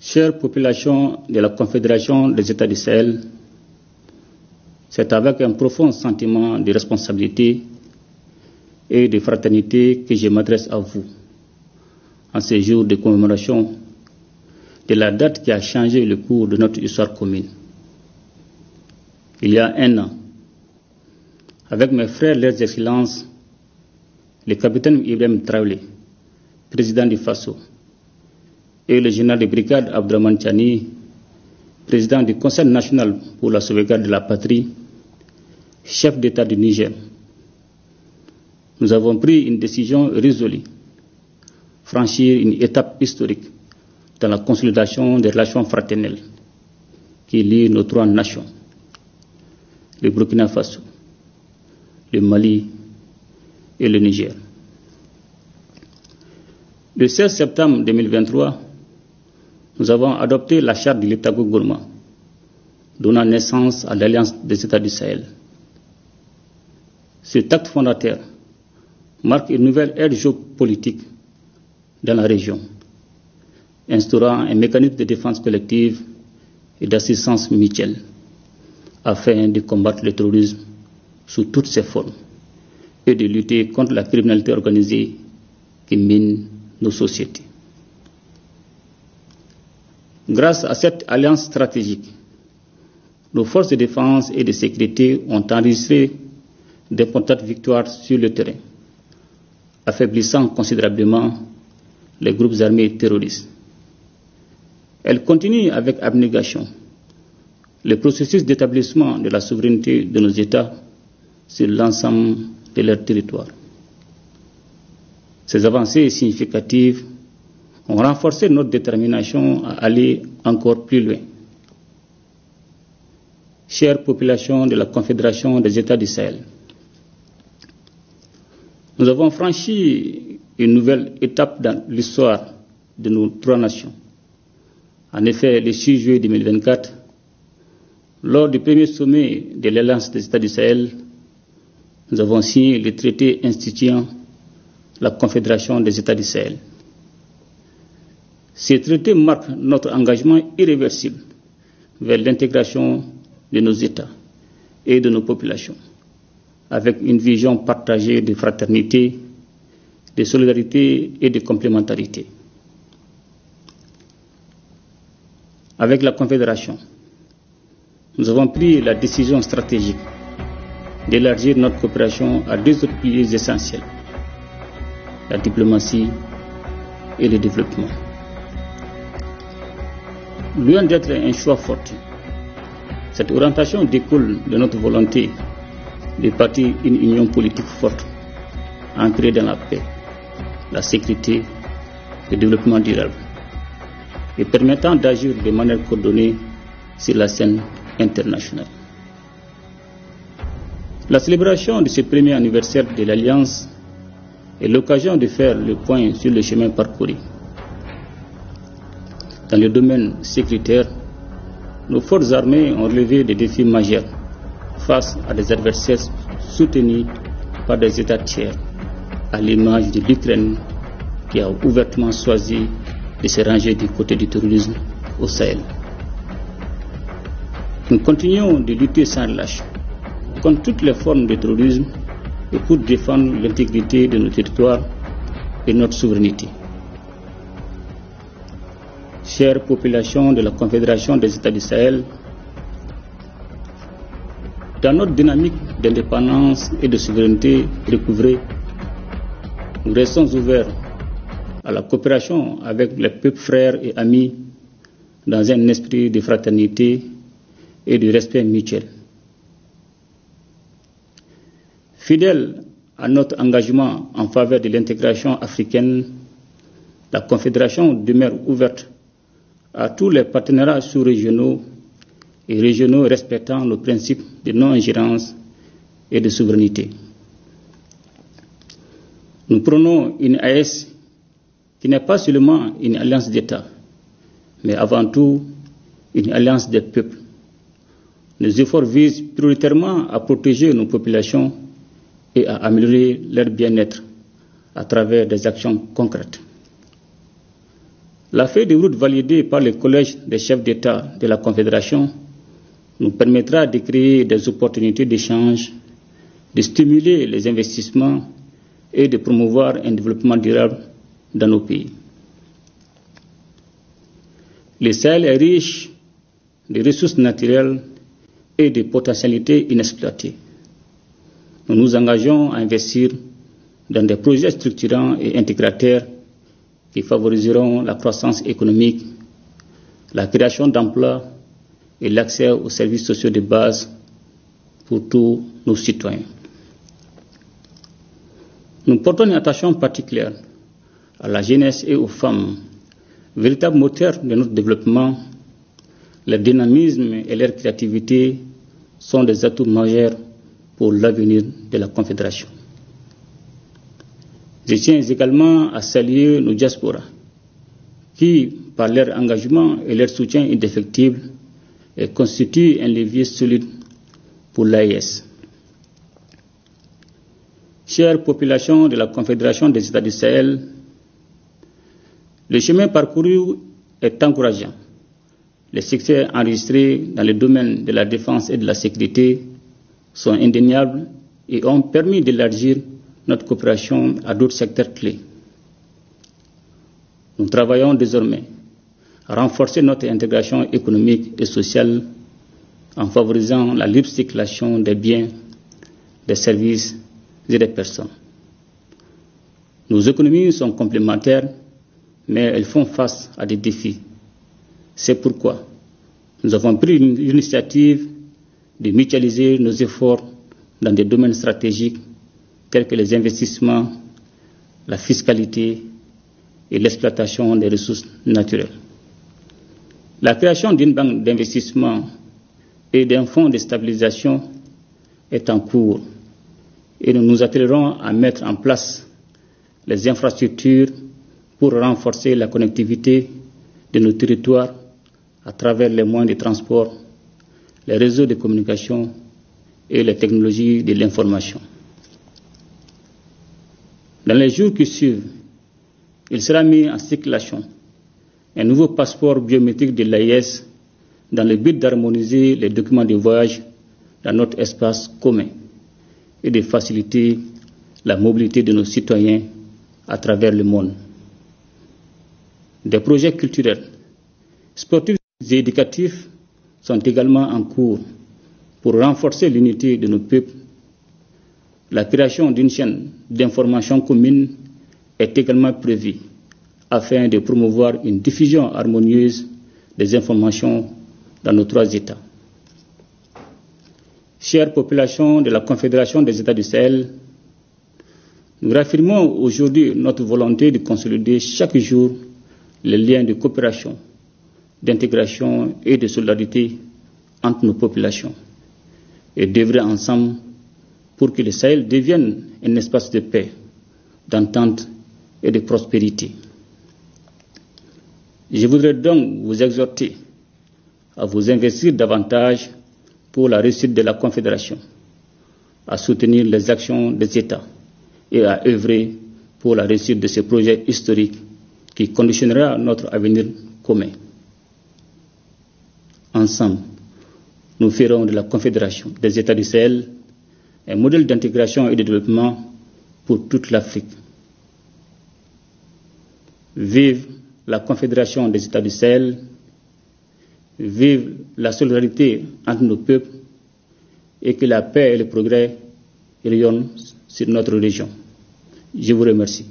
Chère population de la Confédération des États du Sahel, c'est avec un profond sentiment de responsabilité et de fraternité que je m'adresse à vous en ce jour de commémoration de la date qui a changé le cours de notre histoire commune. Il y a un an, avec mes frères, leurs excellences, le capitaine Ibrahim Traoré, président du FASO, et le général de brigade Abdraman Chani, président du Conseil national pour la sauvegarde de la patrie, chef d'État du Niger. Nous avons pris une décision résolue, franchir une étape historique dans la consolidation des relations fraternelles qui lient nos trois nations, le Burkina Faso, le Mali et le Niger. Le 16 septembre 2023, nous avons adopté la charte de l'État-Gourma, donnant naissance à l'Alliance des États du Sahel. Cet acte fondateur marque une nouvelle ère géopolitique dans la région, instaurant un mécanisme de défense collective et d'assistance mutuelle afin de combattre le terrorisme sous toutes ses formes et de lutter contre la criminalité organisée qui mine nos sociétés. Grâce à cette alliance stratégique, nos forces de défense et de sécurité ont enregistré d'importantes victoires sur le terrain, affaiblissant considérablement les groupes armés terroristes. Elles continuent avec abnégation le processus d'établissement de la souveraineté de nos États sur l'ensemble de leur territoire. Ces avancées significatives ont renforcé notre détermination à aller encore plus loin. Chère population de la Confédération des États du Sahel, nous avons franchi une nouvelle étape dans l'histoire de nos trois nations. En effet, le 6 juillet 2024, lors du premier sommet de l'Alliance des États du Sahel, nous avons signé le traité instituant la Confédération des États du Sahel. Ce traité marque notre engagement irréversible vers l'intégration de nos États et de nos populations, avec une vision partagée de fraternité, de solidarité et de complémentarité. Avec la Confédération, nous avons pris la décision stratégique d'élargir notre coopération à deux autres piliers essentiels, la diplomatie et le développement. Loin d'être un choix fortuit, cette orientation découle de notre volonté de bâtir une union politique forte, ancrée dans la paix, la sécurité et le développement durable, et permettant d'agir de manière coordonnée sur la scène internationale. La célébration de ce premier anniversaire de l'Alliance est l'occasion de faire le point sur le chemin parcouru. Dans le domaine sécuritaire, nos forces armées ont relevé des défis majeurs face à des adversaires soutenus par des États tiers, à l'image de l'Ukraine qui a ouvertement choisi de se ranger du côté du terrorisme au Sahel. Nous continuons de lutter sans relâche contre toutes les formes de terrorisme et pour défendre l'intégrité de nos territoires et notre souveraineté. Chère population de la Confédération des États du Sahel, dans notre dynamique d'indépendance et de souveraineté recouvrée, nous restons ouverts à la coopération avec les peuples frères et amis dans un esprit de fraternité et de respect mutuel. Fidèle à notre engagement en faveur de l'intégration africaine, la Confédération demeure ouverte à tous les partenariats sous-régionaux et régionaux respectant nos principes de non-ingérence et de souveraineté. Nous prenons une AES qui n'est pas seulement une alliance d'États, mais avant tout une alliance des peuples. Nos efforts visent prioritairement à protéger nos populations et à améliorer leur bien-être à travers des actions concrètes. La feuille de route validée par le Collège des chefs d'État de la Confédération nous permettra de créer des opportunités d'échange, de stimuler les investissements et de promouvoir un développement durable dans nos pays. Le Sahel est riche de ressources naturelles et de potentialités inexploitées. Nous nous engageons à investir dans des projets structurants et intégrateurs qui favoriseront la croissance économique, la création d'emplois et l'accès aux services sociaux de base pour tous nos citoyens. Nous portons une attention particulière à la jeunesse et aux femmes, véritables moteurs de notre développement. Leur dynamisme et leur créativité sont des atouts majeurs pour l'avenir de la Confédération. Je tiens également à saluer nos diasporas qui, par leur engagement et leur soutien indéfectible, constituent un levier solide pour l'AES. Chère population de la Confédération des États du Sahel, le chemin parcouru est encourageant. Les succès enregistrés dans le domaine de la défense et de la sécurité sont indéniables et ont permis d'élargir notre coopération à d'autres secteurs clés. Nous travaillons désormais à renforcer notre intégration économique et sociale en favorisant la libre circulation des biens, des services et des personnes. Nos économies sont complémentaires, mais elles font face à des défis. C'est pourquoi nous avons pris l'initiative de mutualiser nos efforts dans des domaines stratégiques tels que les investissements, la fiscalité et l'exploitation des ressources naturelles. La création d'une banque d'investissement et d'un fonds de stabilisation est en cours et nous nous attellerons à mettre en place les infrastructures pour renforcer la connectivité de nos territoires à travers les moyens de transport, les réseaux de communication et les technologies de l'information. Dans les jours qui suivent, il sera mis en circulation un nouveau passeport biométrique de l'AES dans le but d'harmoniser les documents de voyage dans notre espace commun et de faciliter la mobilité de nos citoyens à travers le monde. Des projets culturels, sportifs et éducatifs sont également en cours pour renforcer l'unité de nos peuples. La création d'une chaîne d'information commune est également prévue afin de promouvoir une diffusion harmonieuse des informations dans nos trois États. Chère population de la Confédération des États du Sahel, nous réaffirmons aujourd'hui notre volonté de consolider chaque jour les liens de coopération, d'intégration et de solidarité entre nos populations et d'œuvrer ensemble pour que le Sahel devienne un espace de paix, d'entente et de prospérité. Je voudrais donc vous exhorter à vous investir davantage pour la réussite de la Confédération, à soutenir les actions des États et à œuvrer pour la réussite de ce projet historique qui conditionnera notre avenir commun. Ensemble, nous ferons de la Confédération des États du Sahel un modèle d'intégration et de développement pour toute l'Afrique. Vive la Confédération des États du Sahel, vive la solidarité entre nos peuples et que la paix et le progrès rayonnent sur notre région. Je vous remercie.